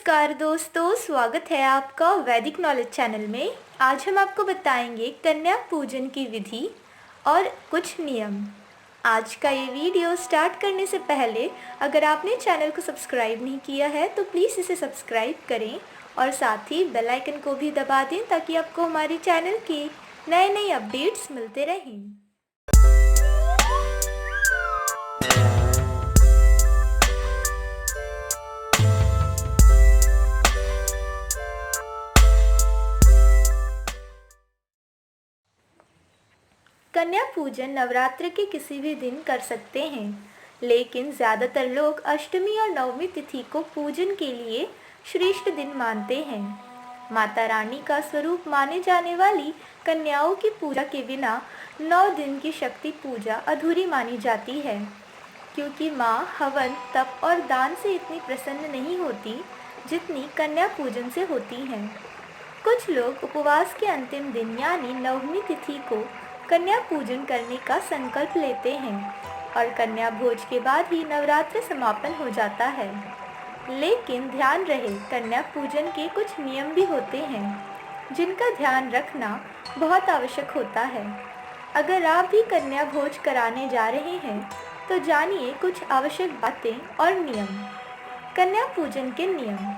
नमस्कार दोस्तों, स्वागत है आपका वैदिक नॉलेज चैनल में। आज हम आपको बताएंगे कन्या पूजन की विधि और कुछ नियम। आज का ये वीडियो स्टार्ट करने से पहले अगर आपने चैनल को सब्सक्राइब नहीं किया है तो प्लीज़ इसे सब्सक्राइब करें और साथ ही बेल आइकन को भी दबा दें ताकि आपको हमारे चैनल के नए अपडेट्स मिलते रहें। कन्या पूजन नवरात्र के किसी भी दिन कर सकते हैं, लेकिन ज़्यादातर लोग अष्टमी और नवमी तिथि को पूजन के लिए श्रेष्ठ दिन मानते हैं। माता रानी का स्वरूप माने जाने वाली कन्याओं की पूजा के बिना 9 दिन की शक्ति पूजा अधूरी मानी जाती है, क्योंकि माँ हवन, तप और दान से इतनी प्रसन्न नहीं होती जितनी कन्या पूजन से होती हैं। कुछ लोग उपवास के अंतिम दिन यानी नवमी तिथि को कन्या पूजन करने का संकल्प लेते हैं और कन्या भोज के बाद ही नवरात्र समापन हो जाता है। लेकिन ध्यान रहे, कन्या पूजन के कुछ नियम भी होते हैं जिनका ध्यान रखना बहुत आवश्यक होता है। अगर आप भी कन्या भोज कराने जा रहे हैं तो जानिए कुछ आवश्यक बातें और नियम। कन्या पूजन के नियम।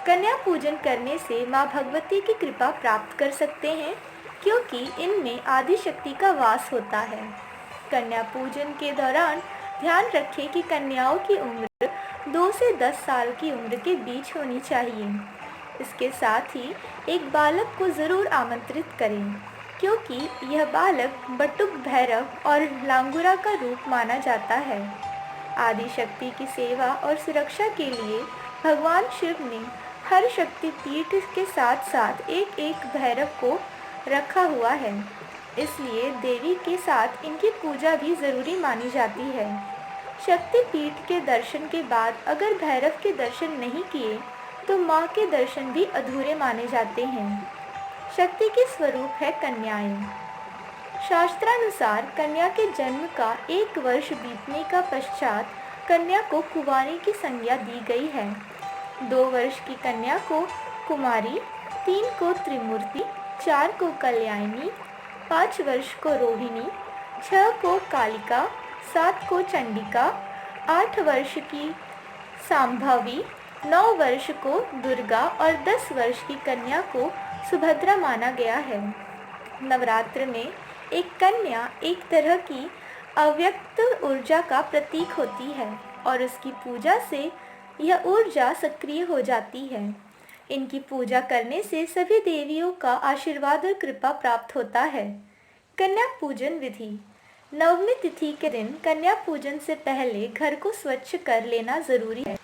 कन्या पूजन करने से माँ भगवती की कृपा प्राप्त कर सकते हैं, क्योंकि इनमें आदि शक्ति का वास होता है। कन्या पूजन के दौरान ध्यान रखें कि कन्याओं की उम्र 2 से 10 साल की उम्र के बीच होनी चाहिए। इसके साथ ही एक बालक को ज़रूर आमंत्रित करें, क्योंकि यह बालक बटुक, भैरव और लांगुरा का रूप माना जाता है। आदि शक्ति की सेवा और सुरक्षा के लिए भगवान शिव ने हर शक्ति पीठ के साथ साथ एक भैरव को रखा हुआ है, इसलिए देवी के साथ इनकी पूजा भी ज़रूरी मानी जाती है। शक्ति पीठ के दर्शन के बाद अगर भैरव के दर्शन नहीं किए तो माँ के दर्शन भी अधूरे माने जाते हैं। शक्ति के स्वरूप है कन्याएं। शास्त्रानुसार कन्या के जन्म का 1 वर्ष बीतने का पश्चात कन्या को कुंवारी की संज्ञा दी गई है। 2 वर्ष की कन्या को कुमारी, 3 को त्रिमूर्ति, 4 को कल्याणी, 5 वर्ष को रोहिणी, 6 को कालिका, 7 को चंडिका, 8 वर्ष की सांभवी, 9 वर्ष को दुर्गा और 10 वर्ष की कन्या को सुभद्रा माना गया है। नवरात्र में एक कन्या एक तरह की अव्यक्त ऊर्जा का प्रतीक होती है और उसकी पूजा से यह ऊर्जा सक्रिय हो जाती है। इनकी पूजा करने से सभी देवियों का आशीर्वाद और कृपा प्राप्त होता है। कन्या पूजन विधि। नवमी तिथि के दिन कन्या पूजन से पहले घर को स्वच्छ कर लेना जरूरी है,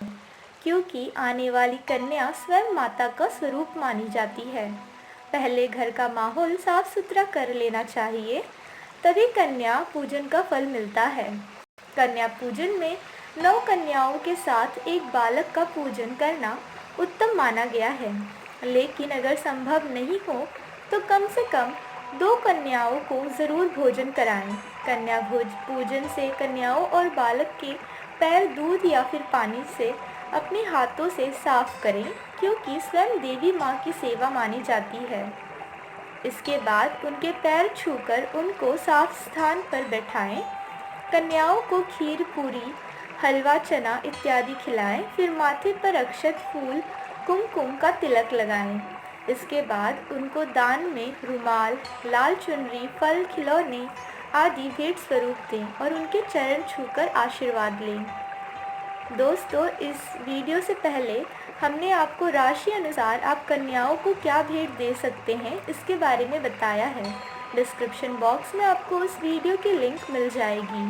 क्योंकि आने वाली कन्या स्वयं माता का स्वरूप मानी जाती है। पहले घर का माहौल साफ सुथरा कर लेना चाहिए, तभी कन्या पूजन का फल मिलता है। कन्या पूजन में 9 कन्याओं के साथ एक बालक का पूजन करना उत्तम माना गया है, लेकिन अगर संभव नहीं हो तो कम से कम 2 कन्याओं को ज़रूर भोजन कराएं। कन्या भोज पूजन से कन्याओं और बालक के पैर दूध या फिर पानी से अपने हाथों से साफ करें, क्योंकि स्वयं देवी माँ की सेवा मानी जाती है। इसके बाद उनके पैर छूकर उनको साफ स्थान पर बैठाएं। कन्याओं को खीर, पूरी, हलवा, चना इत्यादि खिलाएं, फिर माथे पर अक्षत, फूल, कुमकुम का तिलक लगाएं। इसके बाद उनको दान में रुमाल, लाल चुनरी, फल, खिलौने आदि भेंट स्वरूप दें और उनके चरण छूकर आशीर्वाद लें। दोस्तों, इस वीडियो से पहले हमने आपको राशि अनुसार आप कन्याओं को क्या भेंट दे सकते हैं इसके बारे में बताया है। डिस्क्रिप्शन बॉक्स में आपको उस वीडियो की लिंक मिल जाएगी।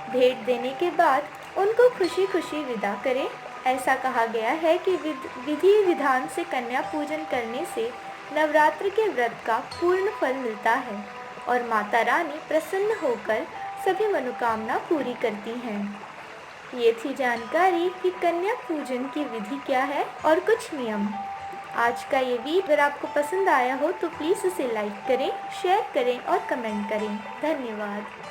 भेंट देने के बाद उनको खुशी खुशी विदा करें। ऐसा कहा गया है कि विधि विधान से कन्या पूजन करने से नवरात्र के व्रत का पूर्ण फल मिलता है और माता रानी प्रसन्न होकर सभी मनोकामना पूरी करती हैं। ये थी जानकारी कि कन्या पूजन की विधि क्या है और कुछ नियम। आज का ये वीडियो अगर आपको पसंद आया हो तो प्लीज़ इसे लाइक करें, शेयर करें और कमेंट करें। धन्यवाद।